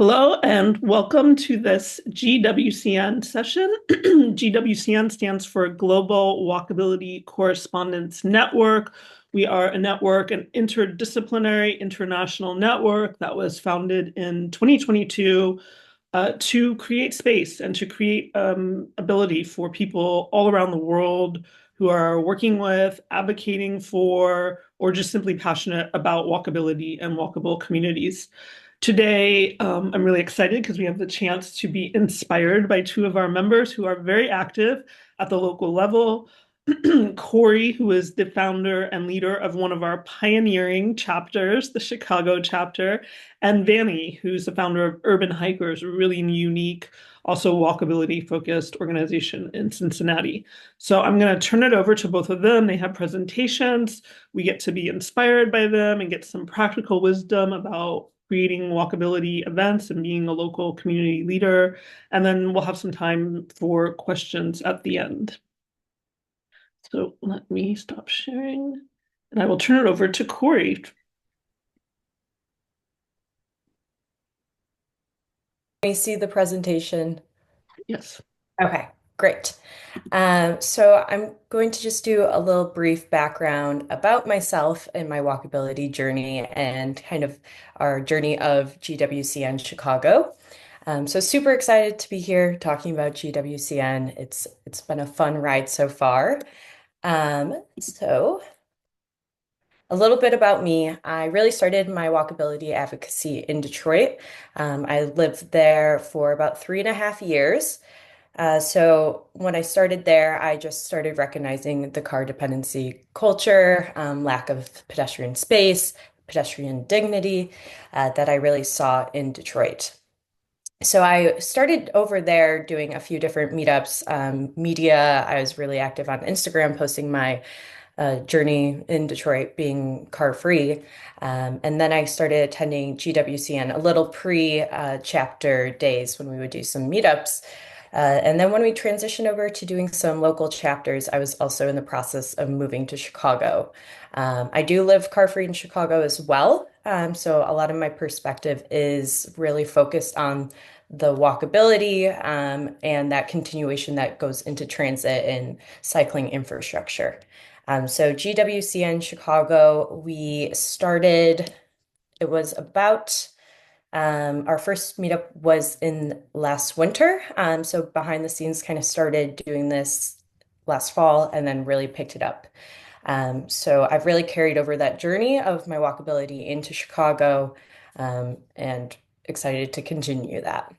Hello and welcome to this GWCN session. GWCN stands for Global Walkability Correspondents Network. We are a network, an interdisciplinary international network that was founded in 2022 to create space and to create ability for people all around the world who are working with, advocating for, or just simply passionate about walkability and walkable communities. Today, I'm really excited because we have the chance to be inspired by two of our members who are very active at the local level. Cori, who is the founder and leader of one of our pioneering chapters, the Chicago chapter, and Vanny, who's the founder of Urban Hikers, a really unique, also walkability focused organization in Cincinnati. So I'm going to turn it over to both of them. They have presentations. We get to be inspired by them and get some practical wisdom about creating walkability events and being a local community leader. And then we'll have some time for questions at the end. So let me stop sharing and I will turn it over to Cori. Me see the presentation. Yes. Okay, great. So I'm going to just do a little brief background about myself and my walkability journey and kind of our journey of GWCN Chicago. So super excited to be here talking about GWCN. It's been a fun ride so far. So a little bit about me. I really started my walkability advocacy in Detroit. I lived there for about 3.5 years. So when I started there, I just started recognizing the car dependency culture, lack of pedestrian space, pedestrian dignity, that I really saw in Detroit. So I started over there doing a few different meetups, media. I was really active on Instagram, posting my journey in Detroit being car free. And then I started attending GWCN a little pre chapter days when we would do some meetups. And then when we transitioned over to doing some local chapters, I was also in the process of moving to Chicago. I do live car free in Chicago as well. So a lot of my perspective is really focused on the walkability and that continuation that goes into transit and cycling infrastructure. So GWCN Chicago, we started, it was about our first meetup was in last winter. So behind the scenes kind of started doing this last fall and then really picked it up. So I've really carried over that journey of my walkability into Chicago, and excited to continue that.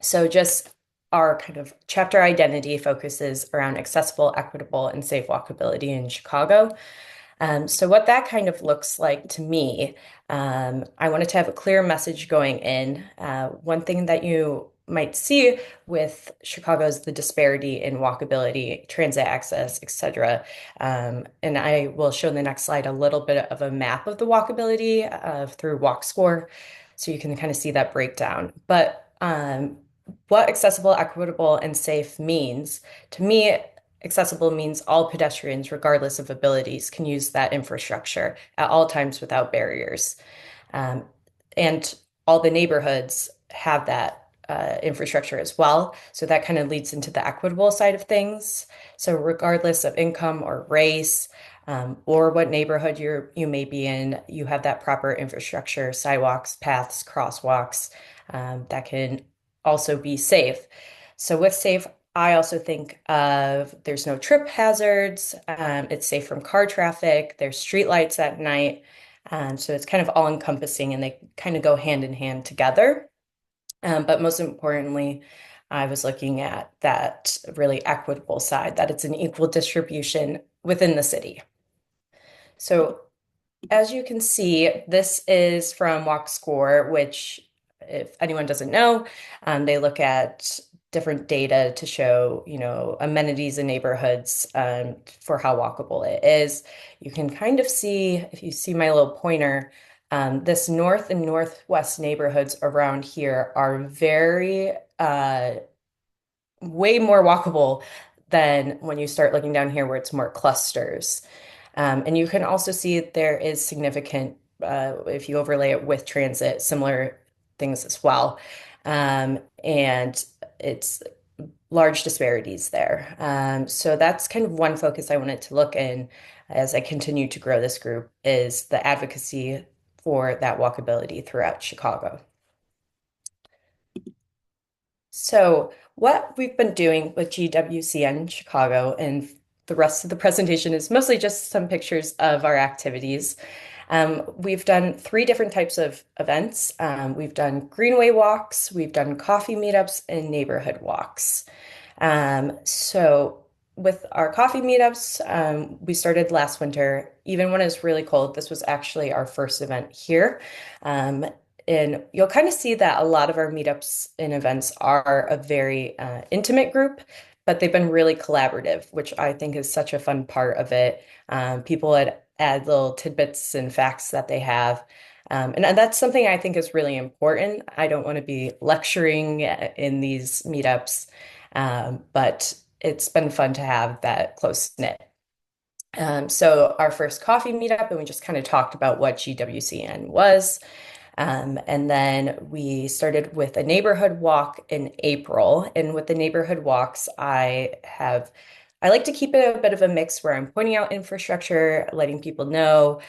So just our kind of chapter identity focuses around accessible, equitable, and safe walkability in Chicago. So what that kind of looks like to me, I wanted to have a clear message going in. One thing that you might see with Chicago is the disparity in walkability, transit access, etc. And I will show in the next slide a little bit of a map of the walkability through Walk Score, so you can kind of see that breakdown. But what accessible, equitable, and safe means, to me, accessible means all pedestrians, regardless of abilities, can use that infrastructure at all times without barriers. Um, and all the neighborhoods have that infrastructure as well. So that kind of leads into the equitable side of things. So regardless of income or race, or what neighborhood you may be in, you have that proper infrastructure, sidewalks, paths, crosswalks, that can also be safe. So with safe, I also think of there's no trip hazards. It's safe from car traffic. There's street lights at night. So it's kind of all encompassing and they kind of go hand in hand together. But most importantly, I was looking at that really equitable side, that it's an equal distribution within the city. So as you can see, this is from Walk Score, which, if anyone doesn't know, they look at different data to show, amenities in neighborhoods, for how walkable it is. You can kind of see, if you see my little pointer, this north and northwest neighborhoods around here are very, way more walkable than when you start looking down here where it's more clusters. And you can also see there is significant, if you overlay it with transit, similar things as well. And it's large disparities there. So that's kind of one focus I wanted to look in as I continue to grow this group is the advocacy for that walkability throughout Chicago. So what we've been doing with GWCN Chicago and the rest of the presentation is mostly just some pictures of our activities. We've done three different types of events. We've done greenway walks, we've done coffee meetups, and neighborhood walks. So with our coffee meetups, we started last winter. Even when it was really cold, this was actually our first event here. Um, and you'll kind of see that a lot of our meetups and events are a very intimate group, but they've been really collaborative, which I think is such a fun part of it. People add little tidbits and facts that they have. And that's something I think is really important. I don't want to be lecturing in these meetups, but it's been fun to have that close knit. So our first coffee meetup, and we just kind of talked about what GWCN was. And then we started with a neighborhood walk in April. And with the neighborhood walks, I like to keep it a bit of a mix where I'm pointing out infrastructure, letting people know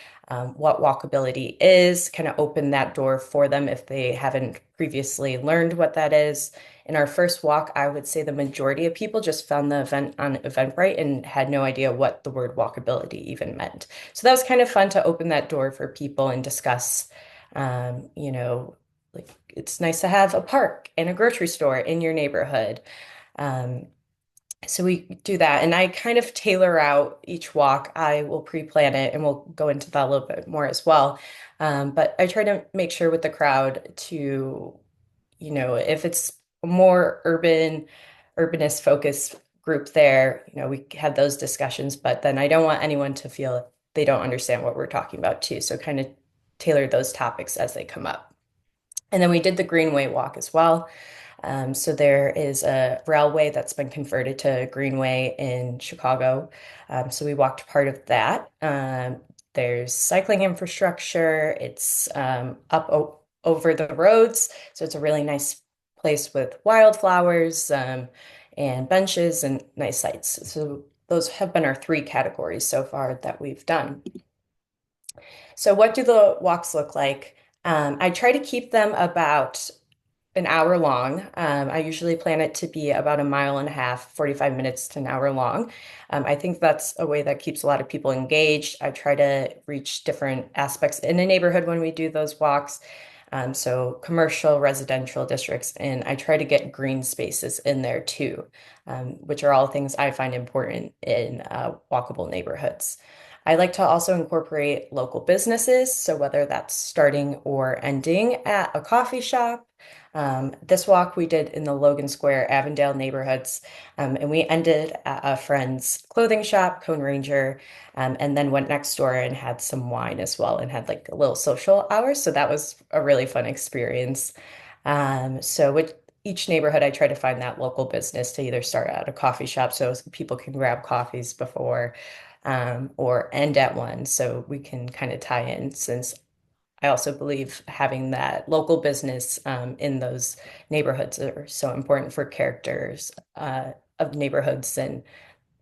what walkability is, kind of open that door for them if they haven't previously learned what that is. In our first walk, I would say the majority of people just found the event on Eventbrite and had no idea what the word walkability even meant. So that was kind of fun to open that door for people and discuss, you know, like it's nice to have a park and a grocery store in your neighborhood. Um, so we do that, and I kind of tailor out each walk. I will pre-plan it, and we'll go into that a little bit more as well. But I try to make sure with the crowd to, if it's a more urbanist focused group there, we have those discussions, but then I don't want anyone to feel they don't understand what we're talking about too. So kind of tailor those topics as they come up. And then we did the Greenway Walk as well. So there is a railway that's been converted to Greenway in Chicago. So we walked part of that. There's cycling infrastructure. It's up over the roads. So it's a really nice place with wildflowers and benches and nice sights. So those have been our three categories so far that we've done. So what do the walks look like? I try to keep them about an hour long. I usually plan it to be about a mile and a half, 45 minutes to an hour long. I think that's a way that keeps a lot of people engaged. I try to reach different aspects in a neighborhood when we do those walks. So commercial, residential districts, and I try to get green spaces in there too, which are all things I find important in walkable neighborhoods. I like to also incorporate local businesses, so whether that's starting or ending at a coffee shop. This walk we did in the Logan Square, Avondale neighborhoods, and we ended at a friend's clothing shop, Cone Ranger, and then went next door and had some wine as well and had like a little social hour. So that was a really fun experience. So with each neighborhood, I try to find that local business to either start at a coffee shop so people can grab coffees before, or end at one so we can kind of tie in since I also believe having that local business in those neighborhoods are so important for characters of neighborhoods and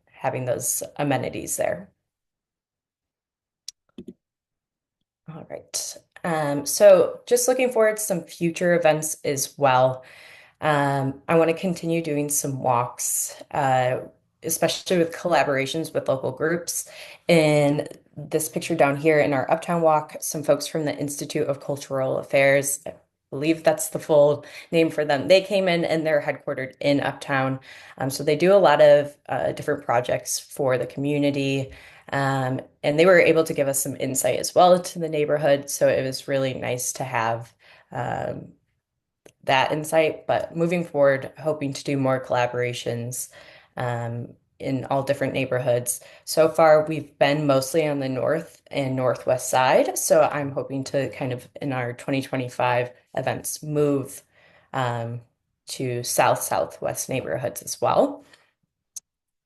having those amenities there. All right. So just looking forward to some future events as well. I want to continue doing some walks, especially with collaborations with local groups. In this picture down here in our Uptown Walk, some folks from the Institute of Cultural Affairs, I believe that's the full name for them. They came in and they're headquartered in Uptown. So they do a lot of different projects for the community. And they were able to give us some insight as well to the neighborhood. So it was really nice to have that insight, but moving forward, hoping to do more collaborations in all different neighborhoods. So far, we've been mostly on the north and northwest side. So I'm hoping to kind of in our 2025 events move to south southwest neighborhoods as well.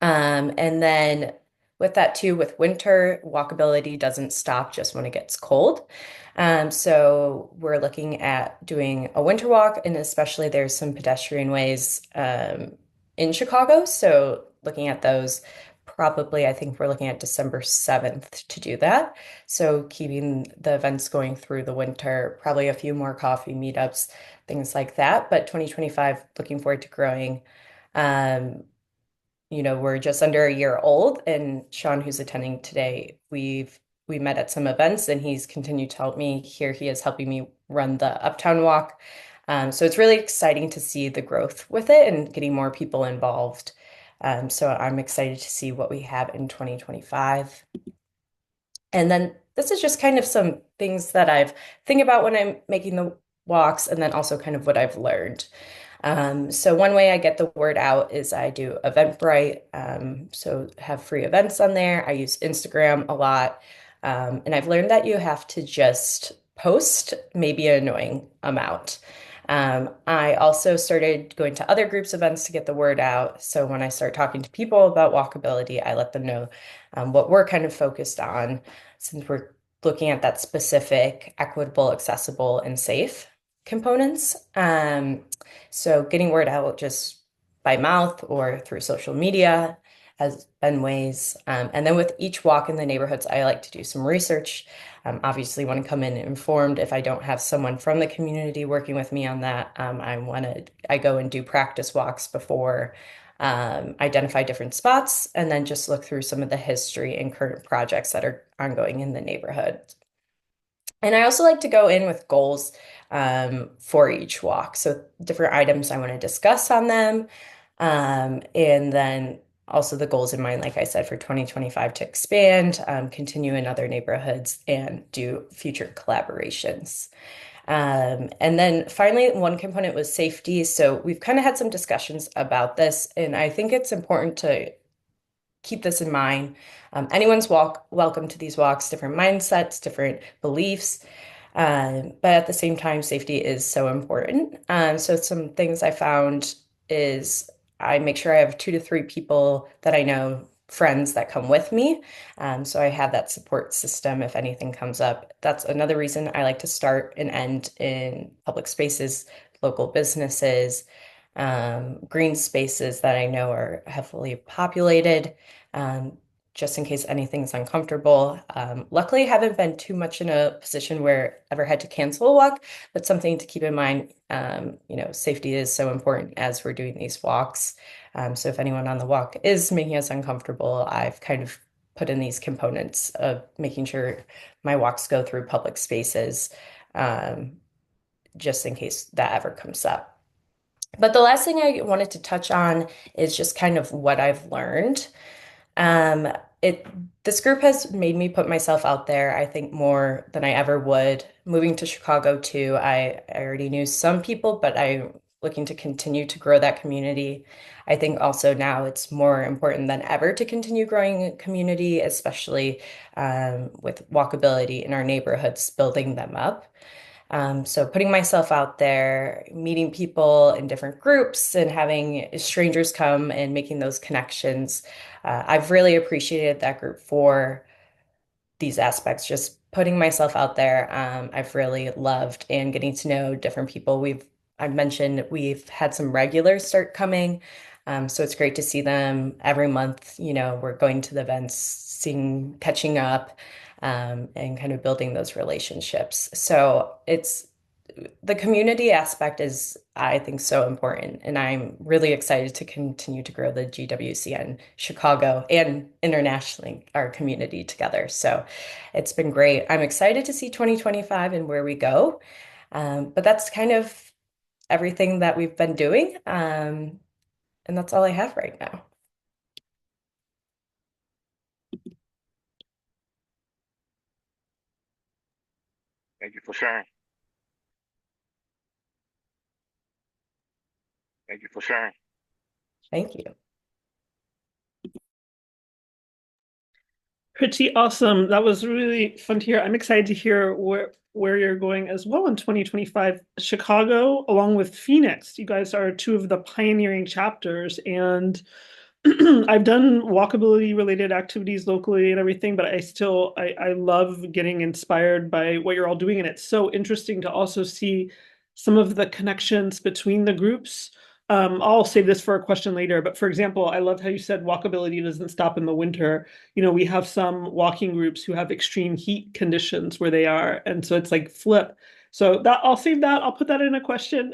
And then with that too, with winter, walkability doesn't stop just when it gets cold. So we're looking at doing a winter walk, and especially there's some pedestrian ways in Chicago. So looking at those, probably I think we're looking at December 7th to do that. So keeping the events going through the winter, probably a few more coffee meetups, things like that. But 2025, looking forward to growing. Um, we're just under a year old, and Sean, who's attending today, we met at some events, and he's continued to help me. Here he is helping me run the Uptown Walk. So it's really exciting to see the growth with it and getting more people involved. So I'm excited to see what we have in 2025. And then this is just kind of some things that I've think about when I'm making the walks, and then also kind of what I've learned. So one way I get the word out is I do Eventbrite. So have free events on there. I use Instagram a lot. And I've learned that you have to just post maybe an annoying amount. I also started going to other groups' events to get the word out. So when I start talking to people about walkability, I let them know what we're kind of focused on, since we're looking at that specific, equitable, accessible, and safe components. So getting word out just by mouth or through social media has been ways. And then with each walk in the neighborhoods, I like to do some research. Obviously, want to come in informed. If I don't have someone from the community working with me on that, I go and do practice walks before, identify different spots, and then just look through some of the history and current projects that are ongoing in the neighborhood. And I also like to go in with goals for each walk. So different items I want to discuss on them. And then also the goals in mind, like I said, for 2025 to expand, continue in other neighborhoods, and do future collaborations. And then finally, one component was safety. So we've kind of had some discussions about this, and I think it's important to keep this in mind. Anyone's welcome to these walks, different mindsets, different beliefs. But at the same time, safety is so important. So some things I found is I make sure I have 2 to 3 people that I know, friends that come with me. So I have that support system if anything comes up. That's another reason I like to start and end in public spaces, local businesses, green spaces that I know are heavily populated, um, just in case anything's uncomfortable. Luckily, I haven't been too much in a position where I ever had to cancel a walk, but something to keep in mind. Safety is so important as we're doing these walks. So if anyone on the walk is making us uncomfortable, I've kind of put in these components of making sure my walks go through public spaces, um, just in case that ever comes up. But the last thing I wanted to touch on is just kind of what I've learned. Um, it this group has made me put myself out there, I think, more than I ever would. Moving to Chicago too, I already knew some people, but I'm looking to continue to grow that community. I think also now it's more important than ever to continue growing a community, especially with walkability in our neighborhoods, building them up. So putting myself out there, meeting people in different groups, and having strangers come and making those connections. I've really appreciated that group for these aspects, just putting myself out there. I've really loved and getting to know different people. I've mentioned we've had some regulars start coming. So it's great to see them every month. We're going to the events, seeing, catching up, and kind of building those relationships. So the community aspect is, I think, so important. And I'm really excited to continue to grow the GWCN Chicago and internationally, our community together. So it's been great. I'm excited to see 2025 and where we go. But that's kind of everything that we've been doing. And that's all I have right now. Thank you for sharing. Thank you for sharing. Thank you. Pretty awesome. That was really fun to hear. I'm excited to hear where you're going as well in 2025. Chicago, along with Phoenix, you guys are two of the pioneering chapters, and I've done walkability related activities locally and everything, but I love getting inspired by what you're all doing. And it's so interesting to also see some of the connections between the groups. I'll save this for a question later, but for example, I love how you said walkability doesn't stop in the winter. You know, we have some walking groups who have extreme heat conditions where they are, and so it's like flip. So that I'll save that. I'll put that in a question.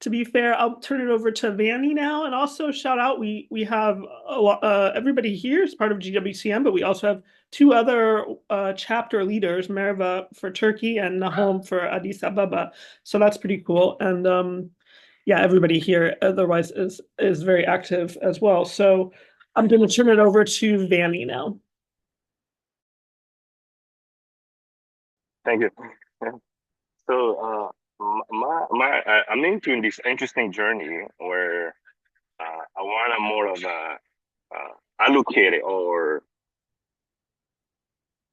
To be fair, I'll turn it over to Vanny now, and also shout out we have a lot, everybody here is part of GWCN, but we also have two other chapter leaders, Merva for Turkey and Nahom for Addis Ababa. So that's pretty cool. And yeah, everybody here otherwise is very active as well. So I'm going to turn it over to Vanny now. Thank you. Yeah. So, I'm into this interesting journey where I want to more of a allocate it or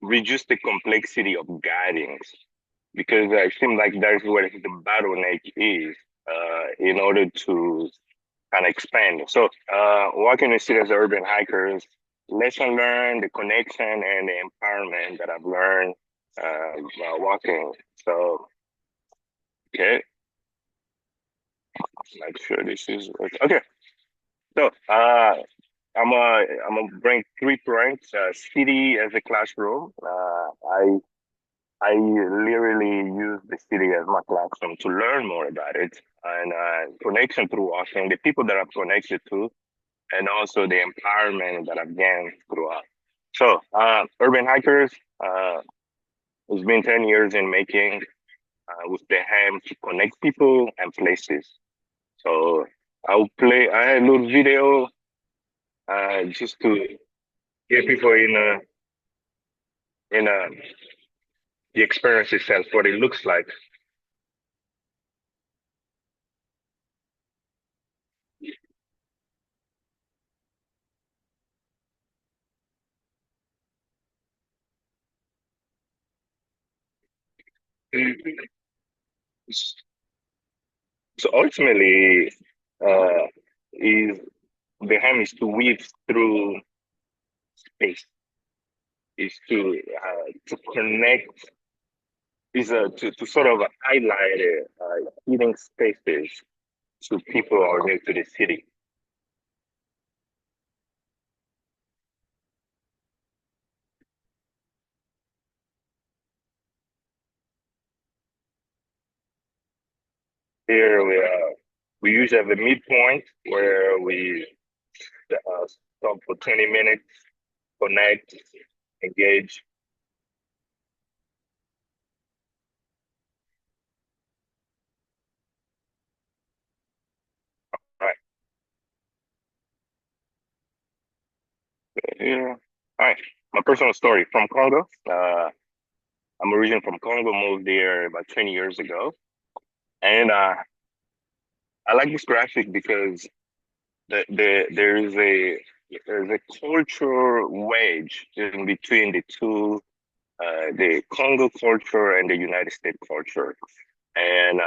reduce the complexity of guiding because it seems like that's where the bottleneck is in order to kind of expand. So, walking the city as urban hikers, lesson learned, the connection and the empowerment that I've learned while walking. So, okay, make sure this is okay. So, I'm gonna bring 3 points. City as a classroom. I literally use the city as my classroom to learn more about it and connection through walking, the people that I've connected to, and also the empowerment that I've gained throughout. So, urban hikers, it's been 10 years in making with the aim to connect people and places. So I had a little video just to get people in the experience itself, what it looks like. So ultimately, uh, is the aim is to weave through space, is to connect, is to sort of highlight hidden spaces to people who are new to the city. Here we usually have a midpoint where we stop for 20 minutes, connect, engage. All right, here. All right, my personal story from Congo. I'm originally from Congo, moved there about 20 years ago. And I like this graphic because there's a culture wedge in between the two, the Congo culture and the United States culture. And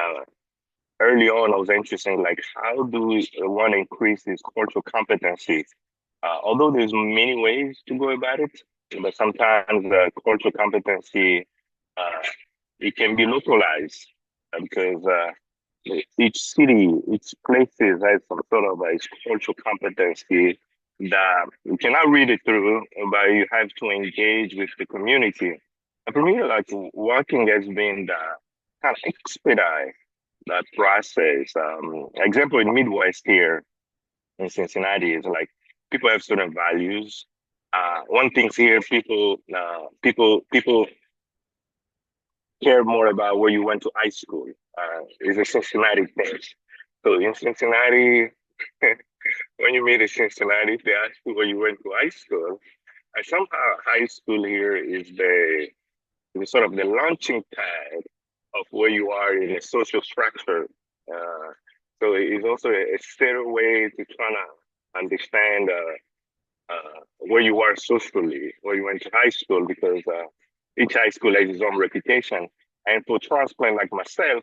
early on, I was interested in like how do we want to increase this cultural competency? Although there's many ways to go about it, but sometimes the cultural competency uh, it can be localized because each city, each places has some sort of a cultural competency that you cannot read it through, but you have to engage with the community. And for me, like walking has been the kind of expedite that process. Example in Midwest here in Cincinnati is like people have certain values. One thing here, people care more about where you went to high school. It's a Cincinnati thing. So in Cincinnati, when you meet in Cincinnati, if they ask you where you went to high school, somehow high school here is sort of the launching pad of where you are in a social structure. Uh, so it's also a steady way to try to understand where you are socially, where you went to high school, because each high school has its own reputation. And for transplant like myself,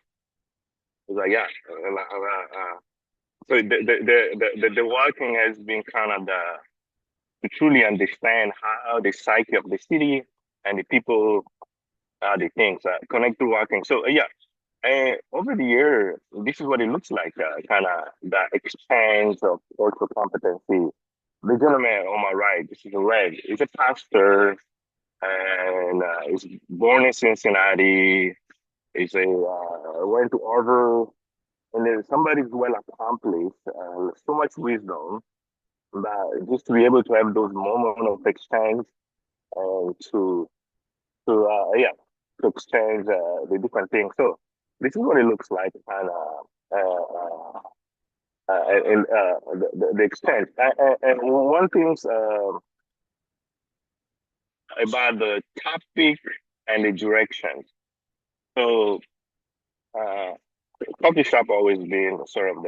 it's like, yeah. So the walking has been kind of to truly understand how the psyche of the city and the people, the things connect through walking. So yeah, and over the year, this is what it looks like, kind of the exchange of social competency. The gentleman on my right, this is a red, is a pastor and is born in Cincinnati. Is a went to Harvard, and there's somebody who's well accomplished, so much wisdom that just to be able to have those moments of exchange and to yeah, to exchange the different things. So this is what it looks like, kind of in the exchange. And one thing about the topic and the direction. So uh, coffee shop always been sort of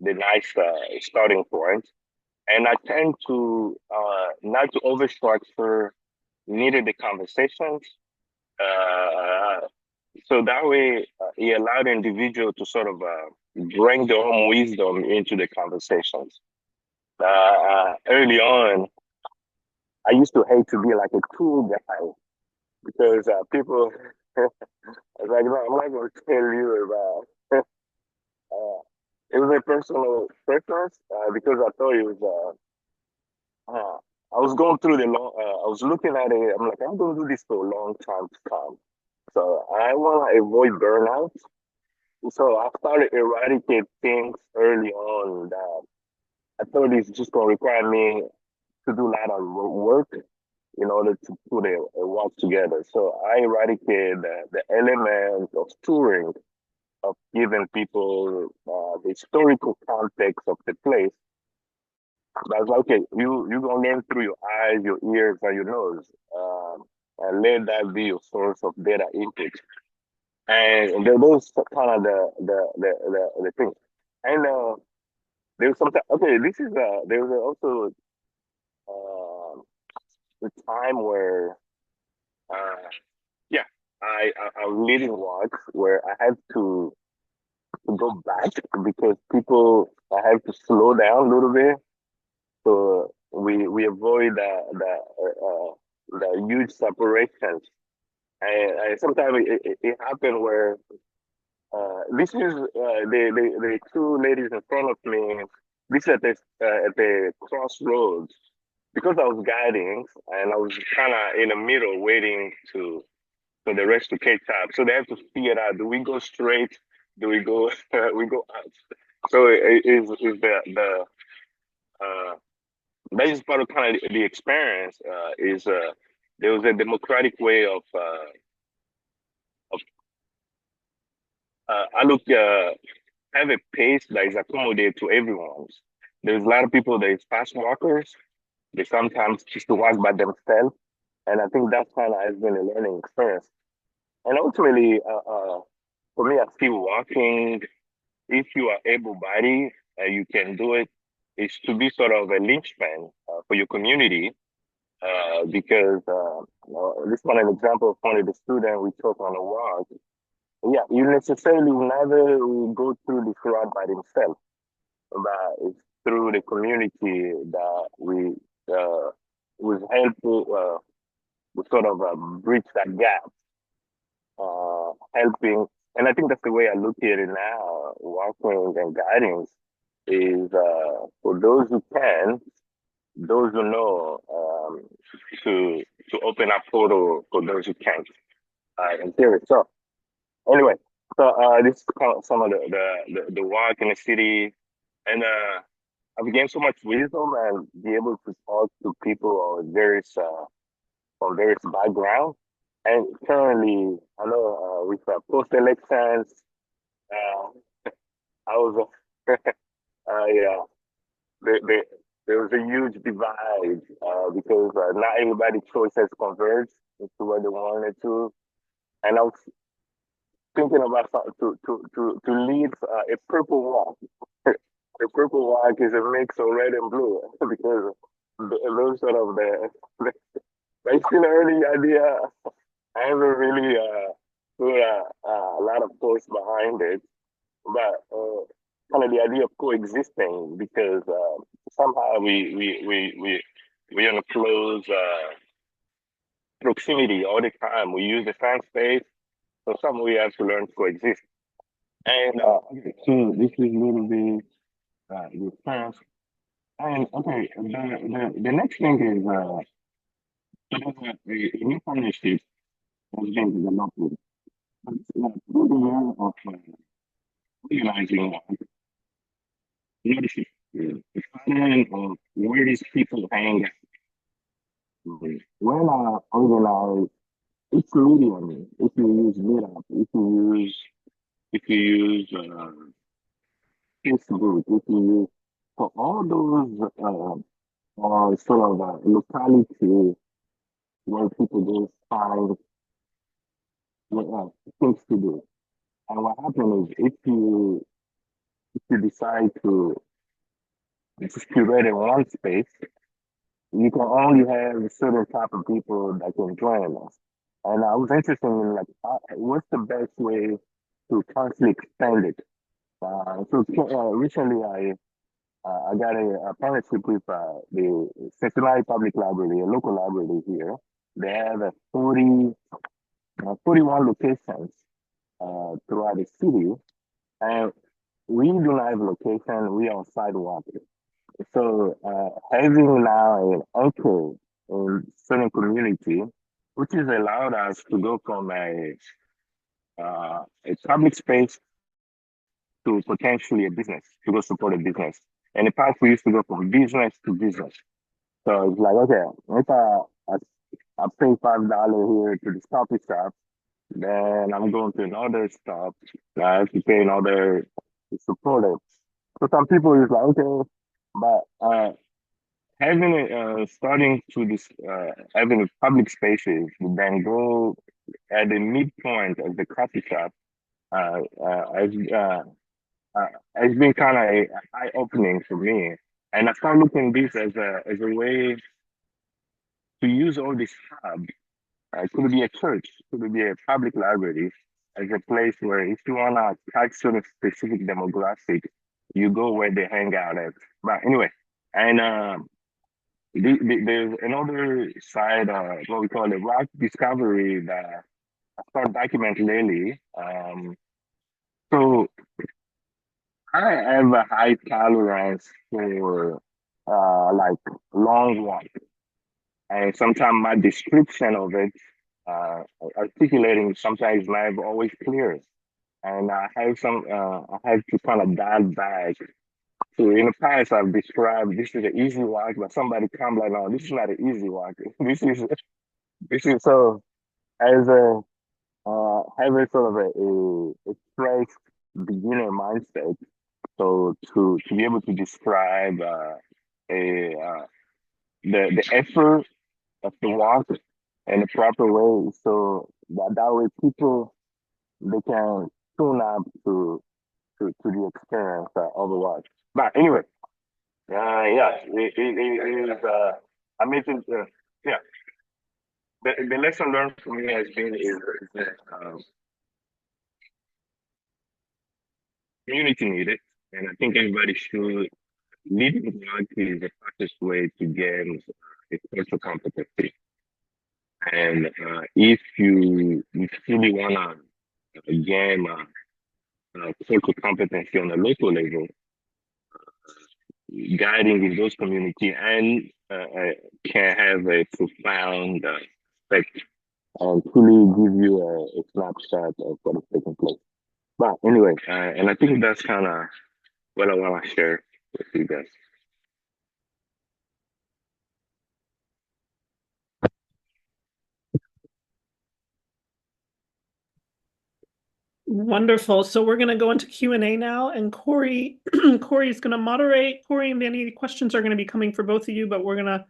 the nice starting point, and I tend to not to overstructure neither the conversations. Uh, so that way, it allowed the individual to sort of bring their own wisdom into the conversations. Early on, I used to hate to be like a cool guy because people, I was like, no, I'm not going to tell you about. It was a personal preference because I thought it was. I was going through the long. I was looking at it. I'm like, I'm going to do this for a long time to come. So I want to avoid burnout. So I started eradicate things early on that I thought it's just going to require me to do a lot of work in order to put a walk together. So I eradicated the element of touring, of giving people the historical context of the place. But I was like, okay, you gonna learn through your eyes, your ears, and your nose, and let that be your source of data input. And those kind of the things. And there was something. Okay, this is there was also uh, a time where uh, yeah, I was leading walks where I had to go back because people I have to slow down a little bit. So we avoid the huge separations. And sometimes it happened where this is the two ladies in front of me. This at the crossroads because I was guiding and I was kind of in the middle waiting to for the rest to catch up. So they have to figure out: do we go straight? Do we go we go out? So it is the uh, that is part of kind of the experience. Is there was a democratic way of I look have a pace that is accommodated to everyone. There's a lot of people that is fast walkers. They sometimes just to walk by themselves, and I think that kind of has been a learning experience. And ultimately, for me, I feel walking, if you are able-bodied, you can do it, is to be sort of a linchpin for your community. Because this one an example of one of the students we took on a walk. Yeah, you necessarily will never go through this route by themselves, but it's through the community that we was helpful. We sort of bridge that gap, helping. And I think that's the way I look at it now. Walking and guiding is for those who can, those who know, to open up portal for those who can't. In theory. So anyway, so this is kind of some of the walk in the city, and I've gained so much wisdom and be able to talk to people of various from various backgrounds. And currently, I know with post elections, I was yeah, the, there was a huge divide because not everybody's choices converged into what they wanted to. And I was thinking about to lead a purple walk. The purple walk is a mix of red and blue because those sort of but it's still an early idea. I haven't really put a lot of thoughts behind it, but kind of the idea of coexisting because somehow we we're in a close proximity all the time. We use the same space, so some we have to learn to coexist. And okay, so this is a little bit the first. And okay, the next thing is so there's a new partnership has been developed through the year of organizing leadership, the pattern of where these people hang out. When I organize, it's medium. If you use Meetup, if you use Facebook, if you use for all those are sort of locality where people just find things to do. And what happens is if you decide to just curate in one space, you can only have a certain type of people that can join us. And I was interested in like what's the best way to constantly expand it. Recently I got a partnership with the Cincinnati Public Library, a local library here. They have 41 locations throughout the city, and we do not have location. We are on sidewalk. So having now an anchor in certain community, which has allowed us to go from a public space to potentially a business to go support a business. In the past, we used to go from business to business. So it's like, okay, if I pay $5 here to this coffee shop, then I'm going to another stop. I have to pay another to support it. So some people is like, okay, but having starting to this having a public spaces, then go at the midpoint of the coffee shop, uh, uh, has, uh, uh, has been kind of eye opening for me. And I started looking at this as a way to use all this hub. It could be a church, could be a public library as a place where if you want to touch sort of specific demographic, you go where they hang out at. But anyway, and there's another side, what we call the rock discovery that I started documenting lately. So I have a high tolerance for like long walk, and sometimes my description of it, uh, articulating sometimes not always clear, and I have to kind of dial back. So in the past, I've described this is an easy walk, but somebody come like, no, this is not an easy walk. This is so as a having sort of a fresh beginner mindset. So to be able to describe a the effort of the walk in the proper way, so that way people they can tune up to the experience of the walk. But anyway, yeah, it is amazing. Yeah, the lesson learned for me has been is that community needed, and I think everybody should leading work is the fastest way to gain a cultural competency. And if you truly want to gain cultural competency on a local level, guiding in those communities and can have a profound effect and truly give you a snapshot of what is taking place. But anyway, and I think that's kind of what I want to share with you guys. Wonderful. So we're going to go into Q&A now, and Cori is going to moderate. Cori and Vanny, questions are going to be coming for both of you, but we're going to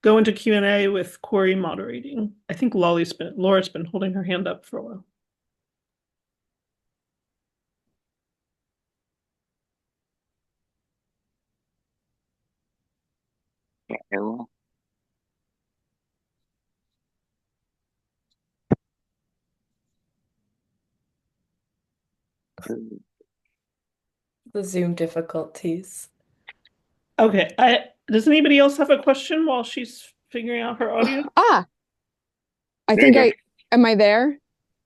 go into Q&A with Cori moderating. I think Laura's been holding her hand up for a while. Hello. The Zoom difficulties. Okay, Does anybody else have a question while she's figuring out her audio? Ah, I There you think go. am I there?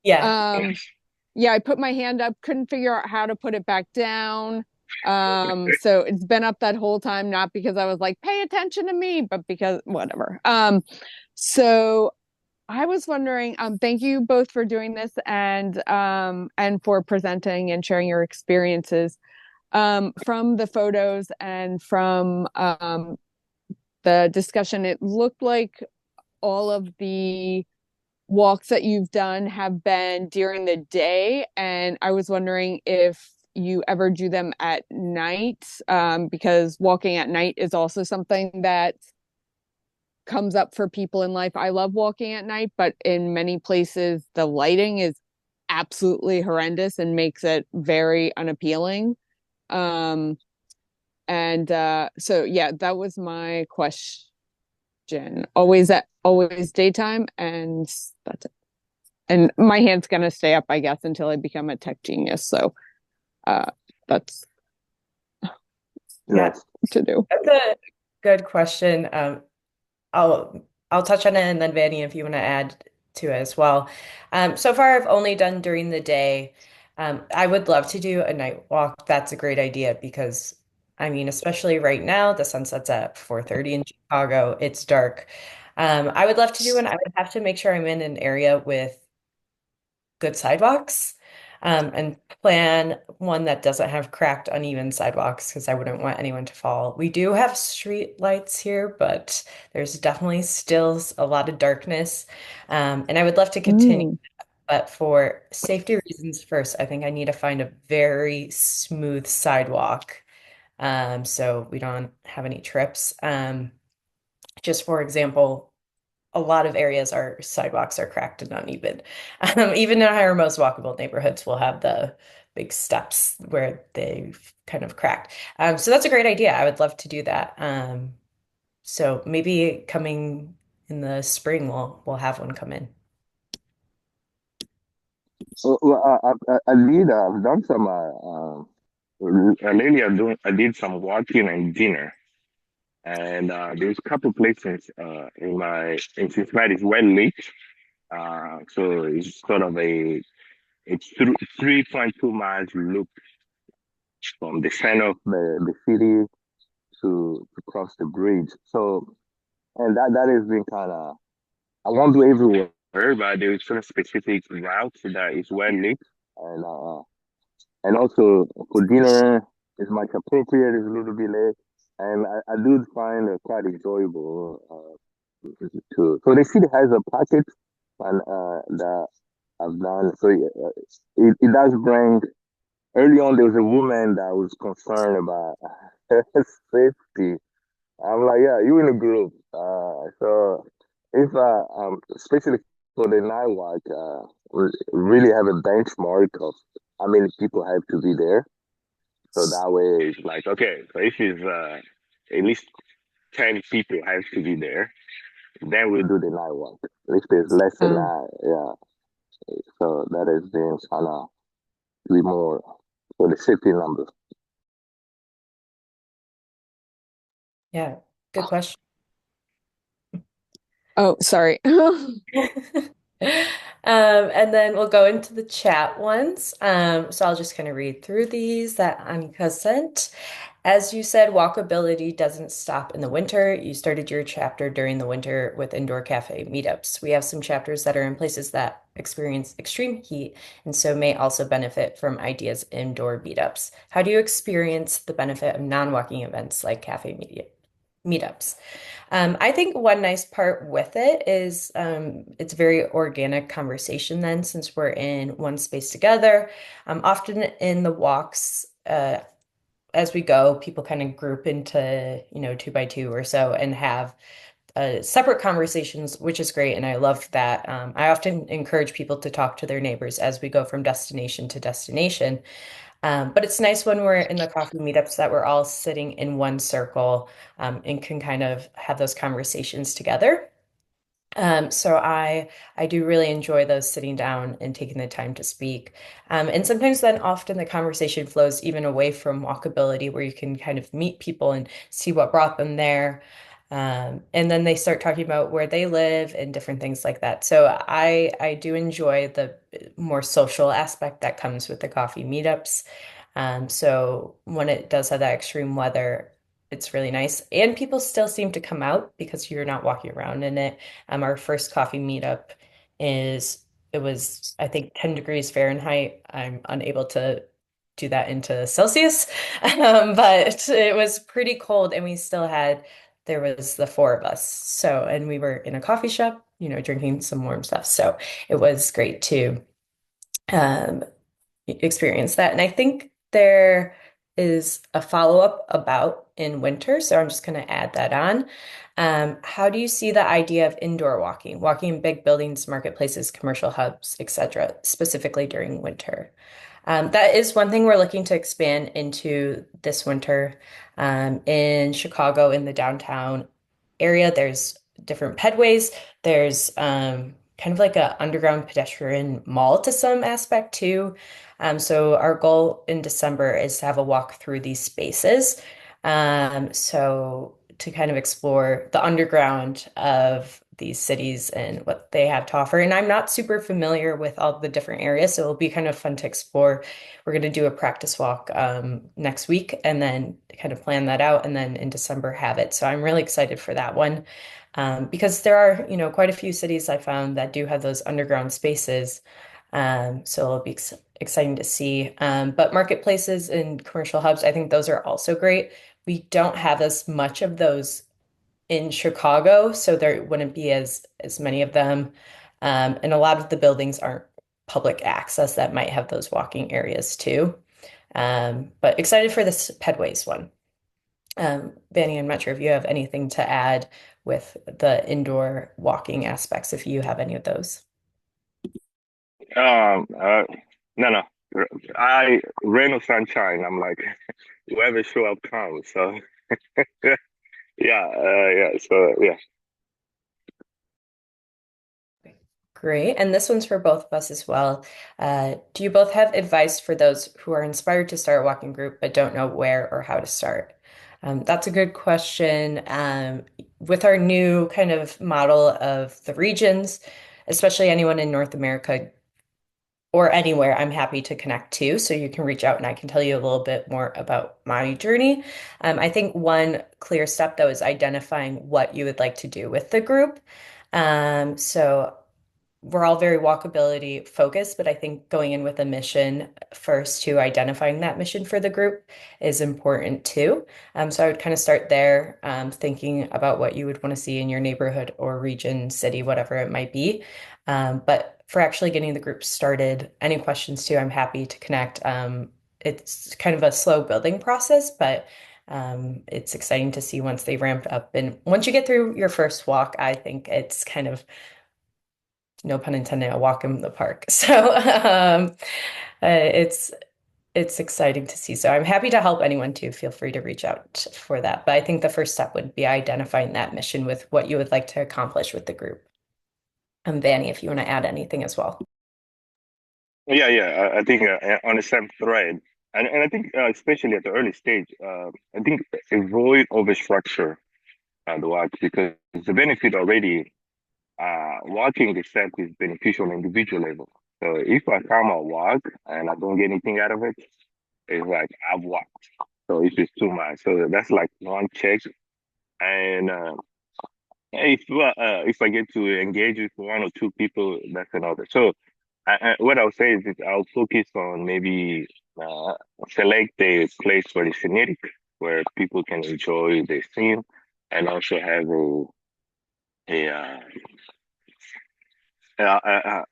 Yeah. Um, yeah, I put my hand up, couldn't figure out how to put it back down. So it's been up that whole time, not because I was like, pay attention to me, but because whatever. So I was wondering, thank you both for doing this and for presenting and sharing your experiences. From the photos and from the discussion, it looked like all of the walks that you've done have been during the day, and I was wondering if you ever do them at night, because walking at night is also something that comes up for people in life. I love walking at night, but in many places the lighting is absolutely horrendous and makes it very unappealing. Um, and so yeah, that was my question. Always daytime, and that's it. And my hand's gonna stay up, I guess, until I become a tech genius. So uh that's Yeah. to do. That's a good question. I'll I'll touch on it, and then Vanny, if you want to add to it as well. So far I've only done during the day. I would love to do a night walk. That's a great idea because I mean, especially right now, the sun sets at 4:30 in Chicago. It's dark. I would love to do one. I would have to make sure I'm in an area with good sidewalks, and plan one that doesn't have cracked, uneven sidewalks because I wouldn't want anyone to fall. We do have street lights here, but there's definitely still a lot of darkness. And I would love to continue, Mm. but for safety reasons first, I think I need to find a very smooth sidewalk, so we don't have any trips. Just for example, a lot of areas our sidewalks are cracked and uneven. Even in our most walkable neighborhoods will have the big steps where they've kind of cracked. So that's a great idea. I would love to do that. So maybe coming in the spring, we'll have one come in. So, well, I've done some, lately I did some walking and dinner. And there's a couple places in Cincinnati, it's well lit. So it's sort of it's 3.2 miles loop from the center of the city to cross the bridge. So, and that has been kind of, I won't do everywhere, but there's sort of specific routes that is well lit. And and also for dinner, it's much appropriate, it's a little bit late. And I do find it quite enjoyable too. So the city has a package and that I've done. So it does bring. Early on, there was a woman that was concerned about her safety. I'm like, yeah, you in a group. So if especially for the night walk, really have a benchmark of how many people have to be there. So that way, it's like, okay, so if it's at least 10 people have to be there, then we'll do the night walk. If there's less than Um, that, yeah. So that has been kind of be more for the safety numbers. Yeah, good question. oh, sorry. And then we'll go into the chat ones. So I'll just kind of read through these that Annika sent. As you said, walkability doesn't stop in the winter. You started your chapter during the winter with indoor cafe meetups. We have some chapters that are in places that experience extreme heat and so may also benefit from ideas indoor meetups. How do you experience the benefit of non-walking events like meetups? I think one nice part with it is it's very organic conversation then, since we're in one space together. Often in the walks, as we go, people kind of group into, two by two or so and have separate conversations, which is great. And I love that. I often encourage people to talk to their neighbors as we go from destination to destination. But it's nice when we're in the coffee meetups that we're all sitting in one circle, and can kind of have those conversations together. So I do really enjoy those sitting down and taking the time to speak. And sometimes then often the conversation flows even away from walkability, where you can kind of meet people and see what brought them there. And then they start talking about where they live and different things like that. So I do enjoy the more social aspect that comes with the coffee meetups. So when it does have that extreme weather, it's really nice. And people still seem to come out because you're not walking around in it. Our first coffee meetup it was, I think, 10 degrees Fahrenheit. I'm unable to do that into Celsius, but it was pretty cold, and there was the four of us. So, and we were in a coffee shop, drinking some warm stuff. So it was great to um, experience that. And I think there is a follow-up about in winter, so I'm just going to add that on. How do you see the idea of indoor walking in big buildings, marketplaces, commercial hubs, etc., specifically during winter? That is one thing we're looking to expand into this winter. In Chicago, in the downtown area, there's different pedways. There's kind of like a underground pedestrian mall to some aspect too. So our goal in December is to have a walk through these spaces. So to kind of explore the underground of these cities and what they have to offer. And I'm not super familiar with all the different areas, so it'll be kind of fun to explore. We're going to do a practice walk next week and then kind of plan that out, and then in December have it. So I'm really excited for that one. Because there are, quite a few cities I found that do have those underground spaces. So it'll be exciting to see. But marketplaces and commercial hubs, I think those are also great. We don't have as much of those in Chicago, so there wouldn't be as many of them. And a lot of the buildings aren't public access that might have those walking areas too. But excited for this Pedways one. Vanny, I'm not sure if you have anything to add with the indoor walking aspects, if you have any of those. Um, uh, no, no. Rain or sunshine, I'm like, whoever show up counts. So yeah. So yeah. Great. And this one's for both of us as well. Do you both have advice for those who are inspired to start a walking group but don't know where or how to start? That's a good question. With our new kind of model of the regions, especially anyone in North America or anywhere, I'm happy to connect to. So you can reach out and I can tell you a little bit more about my journey. I think one clear step, though, is identifying what you would like to do with the group. So we're all very walkability focused, but I think going in with a mission first to identifying that mission for the group is important too. So I would kind of start there, thinking about what you would want to see in your neighborhood or region, city, whatever it might be. But for actually getting the group started, any questions too, I'm happy to connect. It's kind of a slow building process, but it's exciting to see once they ramp up. And once you get through your first walk, I think it's kind of, no pun intended, a walk in the park. So it's exciting to see. So I'm happy to help anyone too. Feel free to reach out for that. But I think the first step would be identifying that mission with what you would like to accomplish with the group. Vanny, if you want to add anything as well. Yeah. I think on the same thread, and I think especially at the early stage, I think avoid overstructure the watch because the benefit already walking itself is beneficial on individual level. So if I come out walk and I don't get anything out of it, it's like I've walked. So it's just too much. So that's like one check. And if I get to engage with one or two people, that's another. So what I'll say is that I'll focus on maybe select a place where it's scenic, where people can enjoy the scene, and also have a uh, uh,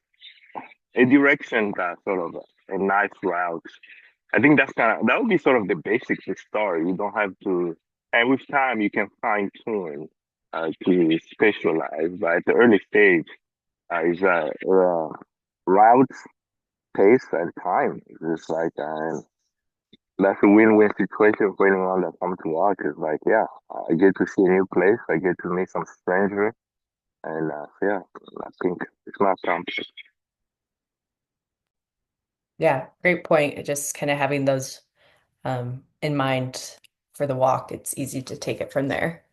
a direction that sort of a nice route. I think that would be sort of the basics of the story. You don't have to, and with time you can fine tune to specialize. But at the early stage, is route, pace, and time. It's like that's a win-win situation for anyone that comes to watch. It's like, yeah, I get to see a new place, I get to meet some stranger, And yeah, I think it's not complex. Yeah, great point. Just kind of having those in mind for the walk, it's easy to take it from there.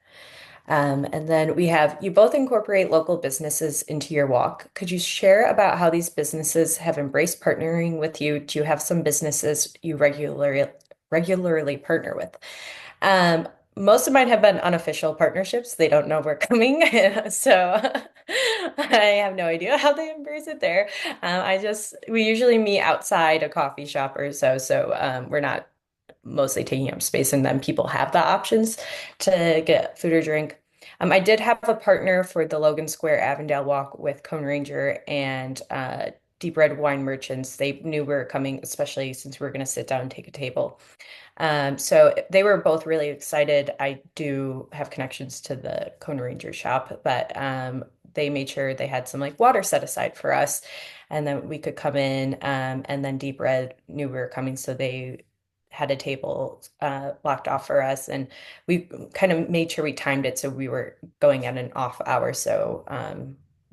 And then we have you both incorporate local businesses into your walk. Could you share about how these businesses have embraced partnering with you? Do you have some businesses you regularly partner with? Um, Most of mine have been unofficial partnerships. They don't know we're coming, so I have no idea how they embrace it there. We usually meet outside a coffee shop or so, so we're not mostly taking up space, and then people have the options to get food or drink. I did have a partner for the Logan Square Avondale Walk with Cone Ranger and Deep Red Wine Merchants. They knew we were coming, especially since we were going to sit down and take a table. So they were both really excited. I do have connections to the Cone Ranger shop, but they made sure they had some like water set aside for us, and then we could come in. And then Deep Red knew we were coming, so they had a table blocked off for us, and we kind of made sure we timed it so we were going at an off hour, so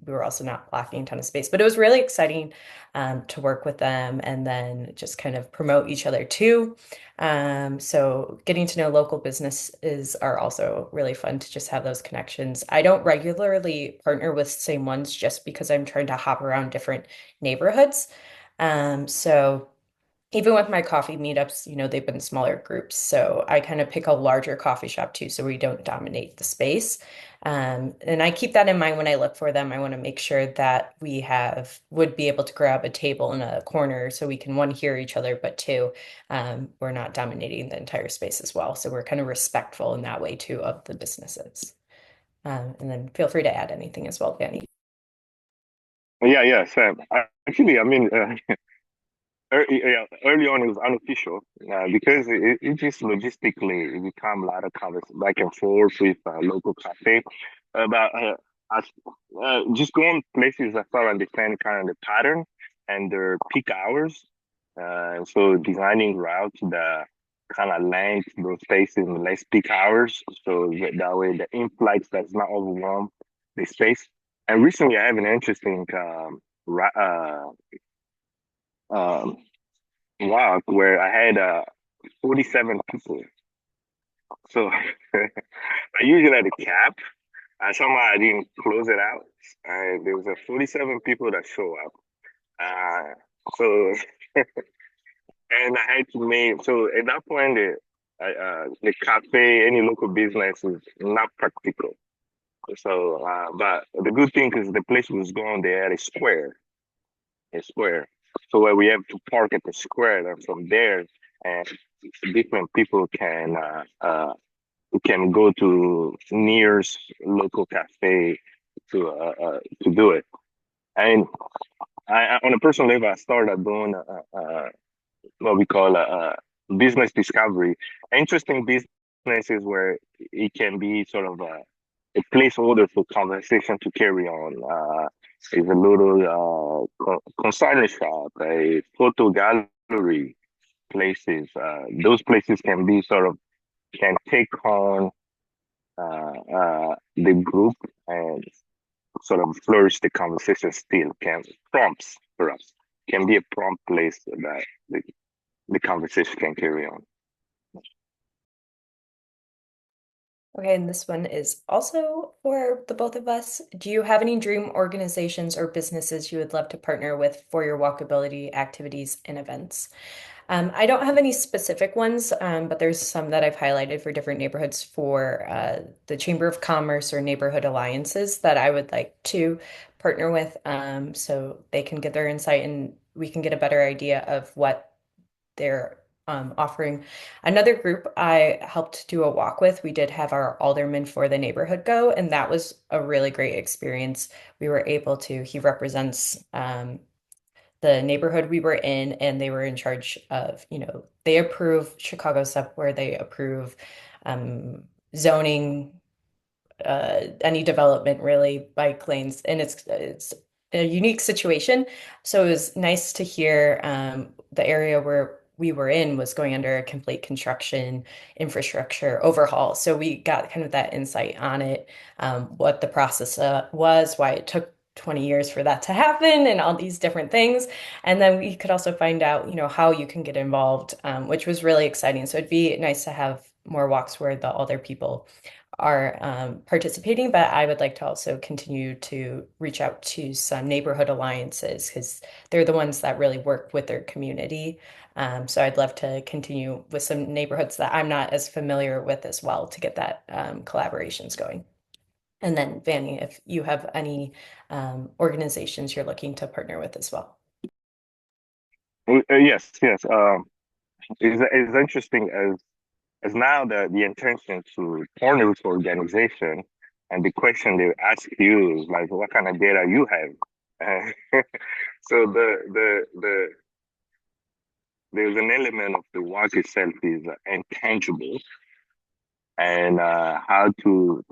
we were also not blocking a ton of space. But it was really exciting to work with them and then just kind of promote each other too. So getting to know local businesses are also really fun to just have those connections. I don't regularly partner with same ones just because I'm trying to hop around different neighborhoods. So even with my coffee meetups, they've been smaller groups. So I kind of pick a larger coffee shop too, so we don't dominate the space. And I keep that in mind when I look for them. I want to make sure that would be able to grab a table in a corner so we can, one, hear each other, but two, we're not dominating the entire space as well. So we're kind of respectful in that way too of the businesses. And then feel free to add anything as well, Vanny. Yeah, Sam. Actually, I mean, early on it was unofficial because it just logistically it become a lot of conversation back and forth with local cafe about us, just going places that I understand kind of the pattern and their peak hours. So designing routes that kind of length those spaces in less peak hours, so that way the influx does not overwhelm the space. And recently, I have an interesting um, walk where I had 47 people. So I usually had a cap. Somehow I didn't close it out. There was a 47 people that show up. Uh, so and I had to make so at that point the cafe, any local business is not practical. So but the good thing is the place was going there at a square. So where we have to park at the square, and from there, and different people can go to nearest local cafe to do it. And on a personal level, I started doing what we call business discovery. Interesting businesses where it can be sort of a placeholder for conversation to carry on. Is a little consignment shop, a photo gallery places. Those places can be sort of can take on the group and sort of flourish the conversation still can prompts for us can be a prompt place that the conversation can carry on. Okay, and this one is also for the both of us. Do you have any dream organizations or businesses you would love to partner with for your walkability activities and events? I don't have any specific ones, but there's some that I've highlighted for different neighborhoods for the Chamber of Commerce or neighborhood alliances that I would like to partner with, so they can get their insight and we can get a better idea of what they're offering. Another group I helped do a walk with, we did have our alderman for the neighborhood go, and that was a really great experience. He represents the neighborhood we were in, and they were in charge of, they approve Chicago stuff where they approve zoning, any development really, bike lanes, and it's a unique situation. So it was nice to hear the area where we were in was going under a complete construction infrastructure overhaul. So we got kind of that insight on it, what the process was, why it took 20 years for that to happen, and all these different things. And then we could also find out, how you can get involved, which was really exciting. So it'd be nice to have more walks where the other people are participating, but I would like to also continue to reach out to some neighborhood alliances because they're the ones that really work with their community. So I'd love to continue with some neighborhoods that I'm not as familiar with as well to get that collaborations going. And then, Vanny, if you have any organizations you're looking to partner with as well. Yes, yes. It's interesting as now the intention to partner with organization, and the question they ask you is like, what kind of data you have? So there's an element of the work itself is intangible, and how to,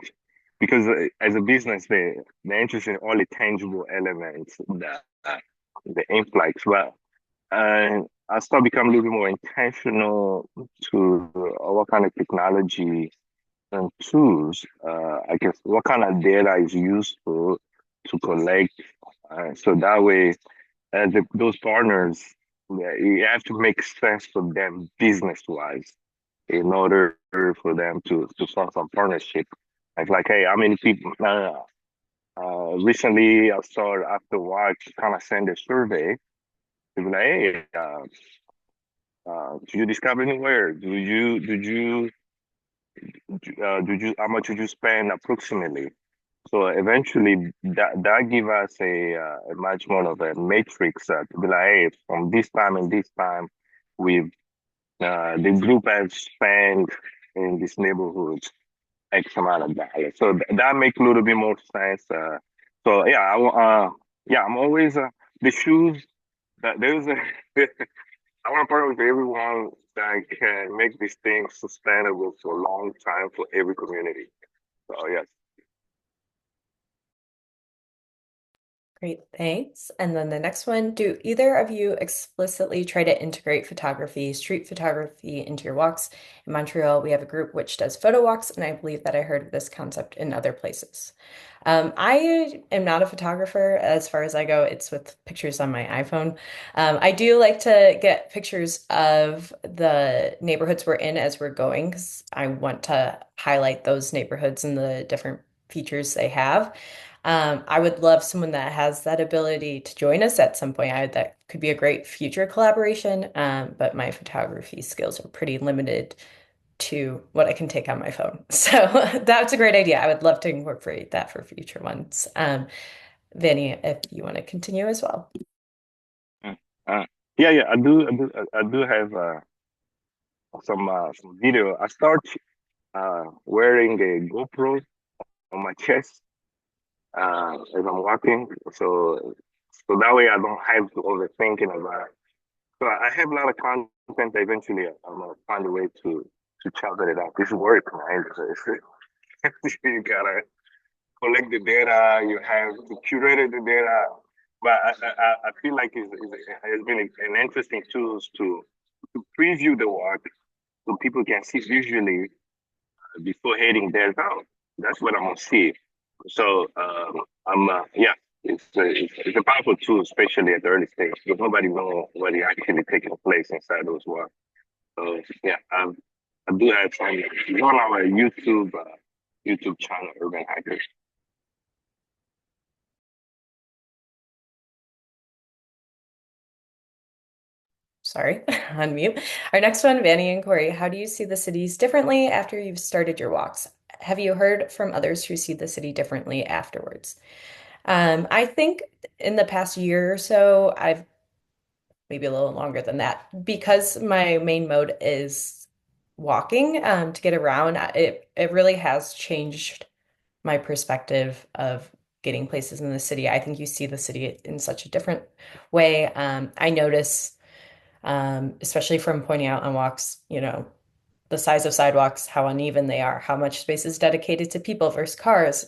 because as a business they're interested in all the tangible elements that the influx. Well, and I start becoming a little bit more intentional to what kind of technology and tools, I guess, what kind of data is useful to collect. So that way, those partners, yeah, you have to make sense for them business-wise in order for them to form some partnership. Like, hey, how many people? Recently, I saw after work kind of send a survey. They be like, hey, did you discover anywhere? How much did you spend approximately? So eventually, that give us a much more of a matrix to be like, hey, from this time and this time, we've the group has spent in this neighborhood X amount of dollars. So that makes a little bit more sense. So yeah, I'm always the shoes that there's a. I want to partner with everyone that can make these things sustainable for a long time for every community. So yes. Great, thanks. And then the next one, do either of you explicitly try to integrate photography, street photography into your walks? In Montreal, we have a group which does photo walks, and I believe that I heard of this concept in other places. I am not a photographer as far as I go. It's with pictures on my iPhone. I do like to get pictures of the neighborhoods we're in as we're going because I want to highlight those neighborhoods and the different features they have. I would love someone that has that ability to join us at some point. That could be a great future collaboration, but my photography skills are pretty limited to what I can take on my phone. So that's a great idea. I would love to incorporate that for future ones. Vinny, if you want to continue as well. Uh, yeah, I do have some video. I start wearing a GoPro on my chest as I'm walking, so that way I don't have to overthinking about it. So I have a lot of content. Eventually, I'm gonna find a way to chop it up. It's work, man. You gotta collect the data. You have to curate the data. But I feel like it's been an interesting tools to preview the work so people can see visually before heading there. Oh, that's what I'm gonna see. So I'm yeah, it's a powerful tool, especially at the early stage, because nobody knows what is actually taking place inside those walls. So yeah, I do have some. It's on our YouTube channel, Urban Hackers. Sorry, on mute. Our next one, Vanny and Cori, how do you see the cities differently after you've started your walks? Have you heard from others who see the city differently afterwards? I think in the past year or so, I've maybe a little longer than that, because my main mode is walking to get around. It really has changed my perspective of getting places in the city. I think you see the city in such a different way. I notice, especially from pointing out on walks, the size of sidewalks, how uneven they are, how much space is dedicated to people versus cars.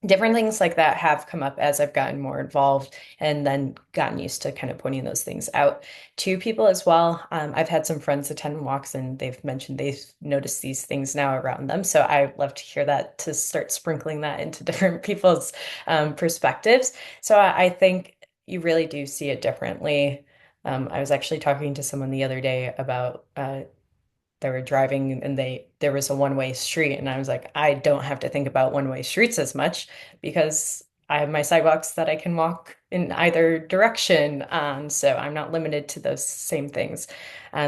different things like that have come up as I've gotten more involved and then gotten used to kind of pointing those things out to people as well. I've had some friends attend walks and they've mentioned they've noticed these things now around them. So I love to hear that, to start sprinkling that into different people's perspectives. So I think you really do see it differently. I was actually talking to someone the other day about they were driving and there was a one-way street, and I was like, I don't have to think about one-way streets as much because I have my sidewalks that I can walk in either direction on, so I'm not limited to those same things.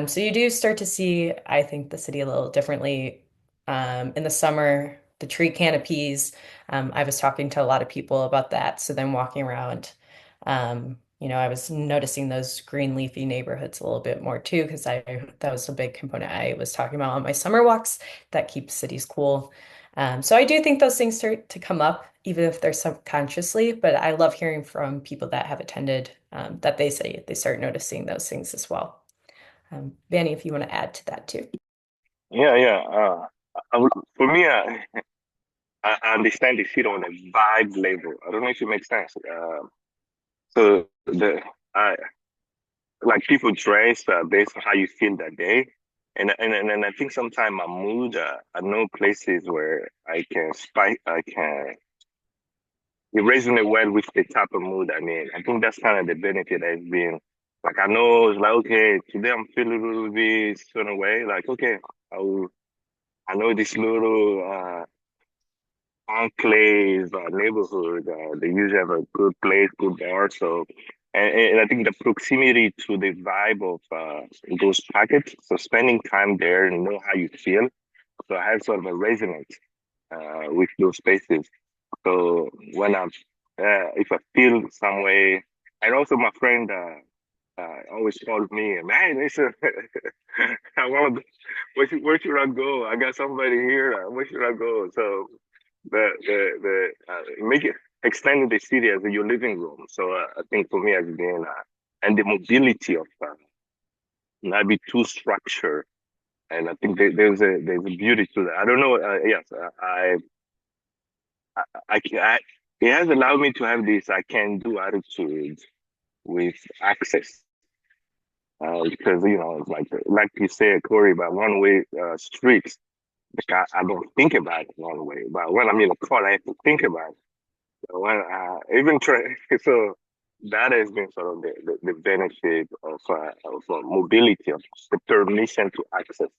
So you do start to see, I think, the city a little differently. In the summer, the tree canopies. I was talking to a lot of people about that, so then walking around. I was noticing those green leafy neighborhoods a little bit more too, because I that was a big component I was talking about on my summer walks that keep cities cool. So I do think those things start to come up, even if they're subconsciously, but I love hearing from people that have attended that they say they start noticing those things as well. Vanny, if you want to add to that too. Yeah, yeah. For me, I understand the shit on a vibe level. I don't know if it makes sense. So I like people dress based on how you feel that day, and I think sometimes my mood. I know places where I can it resonate well with the type of mood I'm in. I think that's kind of the benefit has been. Like I know it's like okay, today I'm feeling a little bit certain way. Like okay, I know this little enclave neighborhood. They usually have a good place, good bar. So, and I think the proximity to the vibe of those pockets. So spending time there and know how you feel. So I have sort of a resonance with those spaces. So when if I feel some way, and also my friend always calls me, man, it's a, I want to, where should I go? I got somebody here. Where should I go? So make it extending the city as your living room. So I think for me has been and the mobility of not be too structured. And I think there's a beauty to that. I don't know. Yes, I it has allowed me to have this I can do attitude with access. Because it's like you said, Corey, about one way streets. Like I don't think about it one way, but when I'm in a car, I have to think about it. So when even try, so that has been sort of the benefit of mobility, of the permission to access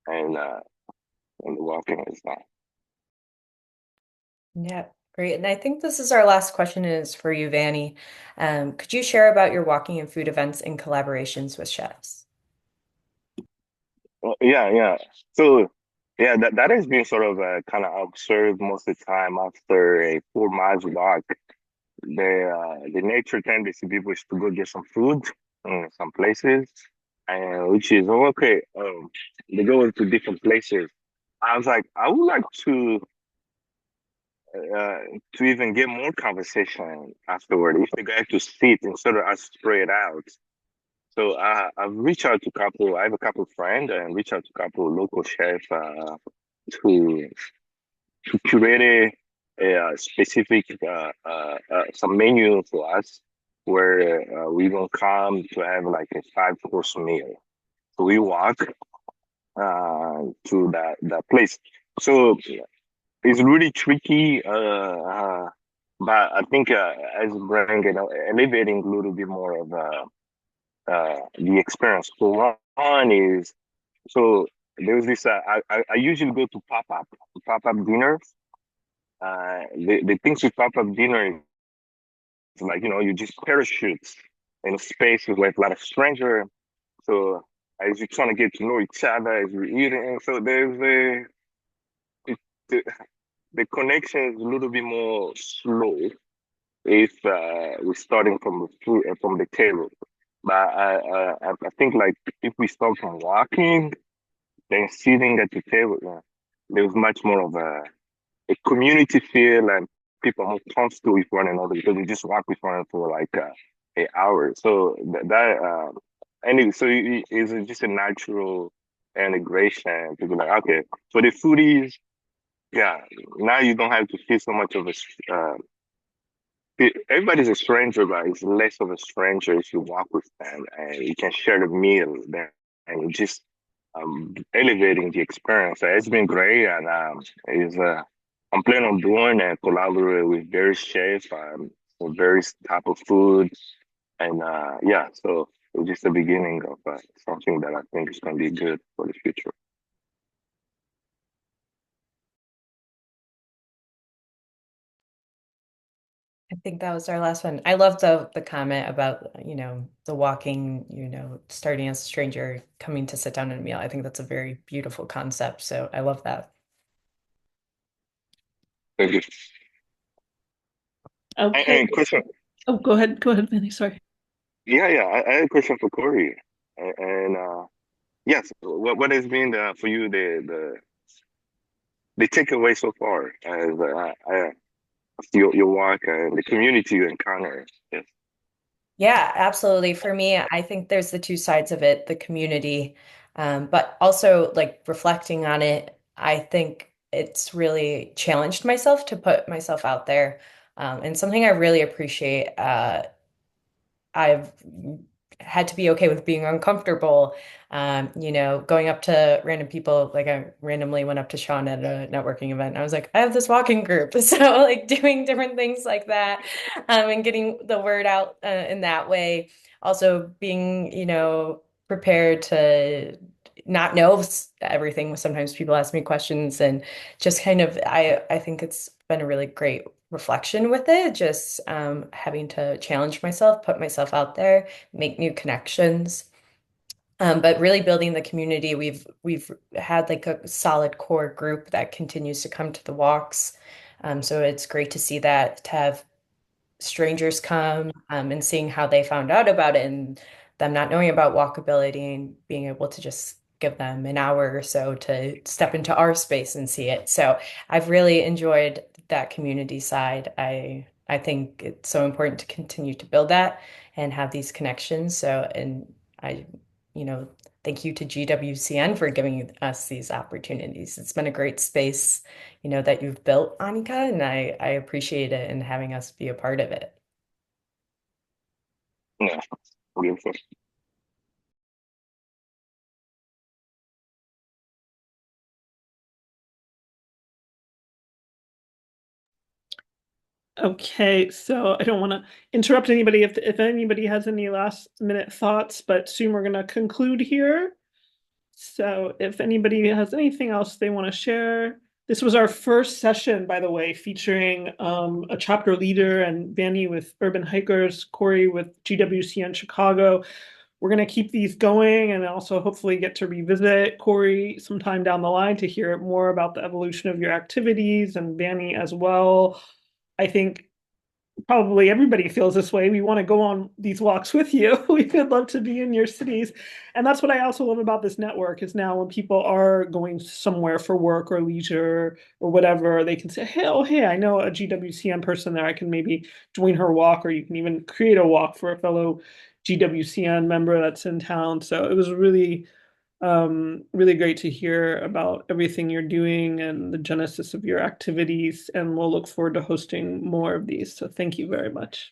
and walking is that. Yeah, great. And I think this is our last question is for you, Vanny. Could you share about your walking and food events and collaborations with chefs? Yeah, yeah. So yeah, that has been sort of kind of observed most of the time after a 4 miles walk. The nature tendency people is to go get some food in some places, and which is oh, okay. They go to different places. I was like, I would like uh, to even get more conversation afterward if they get to sit instead of us spread out. So I've reached out to a couple. I have a couple of friends and reached out to a couple of local chefs to curate specific some menu for us where we will come to have like a 5 course meal. So we walk to that place. So it's really tricky, but I think as bringing elevating a little bit more of the experience. So one is so there's this. I usually go to pop up dinners. The things with pop up dinner is like you just parachute in a space with a lot of stranger. So as you're trying to get to know each other as you're eating, so there's the, the connection is a little bit more slow if we're starting from the food from the table. But I think like if we start from walking, then sitting at the table, there's much more of a community feel and people are more comfortable with one another because we just walk with one another for like an hour. So anyway, so it's just a natural integration. People like, okay, so the foodies, yeah, now you don't have to feel so much of everybody's a stranger, but it's less of a stranger if you walk with them and you can share the meal there and you just elevating the experience. So it's been great, and is I'm planning on doing and collaborate with various chefs for various type of food, and yeah, so it's just the beginning of something that I think is going to be good for the future. I think that was our last one. I love the comment about, the walking, starting as a stranger, coming to sit down at a meal. I think that's a very beautiful concept. So I love that. Thank you. Okay. And question, Oh, go ahead, Vanny. Sorry. yeah, I had a question for Corey, and yes, what has been for you the takeaway so far as your work and the community you encounter? Yes. Yeah, absolutely. For me, I think there's the two sides of it, the community, but also like reflecting on it, I think it's really challenged myself to put myself out there. And something I really appreciate, I've had to be okay with being uncomfortable. Going up to random people, like I randomly went up to Sean at a networking event. I was like, I have this walking group. So like doing different things like that, and getting the word out in that way. Also being, prepared to not know everything. Sometimes people ask me questions and just kind of, I think it's been a really great reflection with it, just having to challenge myself, put myself out there, make new connections. But really building the community, we've had like a solid core group that continues to come to the walks. So it's great to see that, to have strangers come and seeing how they found out about it and them not knowing about walkability and being able to just give them an hour or so to step into our space and see it. So I've really enjoyed that community side. I think it's so important to continue to build that and have these connections. So, and I, you know, thank you to GWCN for giving us these opportunities. It's been a great space, that you've built, Anika, and I appreciate it and having us be a part of it. Yeah, beautiful. Okay, so I don't want to interrupt anybody if anybody has any last minute thoughts, but soon we're going to conclude here. So if anybody has anything else they want to share, this was our first session, by the way, featuring a chapter leader and Vanny with Urban Hikers, Cori with GWCN Chicago. We're going to keep these going and also hopefully get to revisit Cori sometime down the line to hear more about the evolution of your activities, and Vanny as well. I think probably everybody feels this way. We want to go on these walks with you. We would love to be in your cities. And that's what I also love about this network is now when people are going somewhere for work or leisure or whatever, they can say, hey, oh, hey, I know a GWCN person there. I can maybe join her walk, or you can even create a walk for a fellow GWCN member that's in town. So it was really great to hear about everything you're doing and the genesis of your activities, and we'll look forward to hosting more of these. So thank you very much.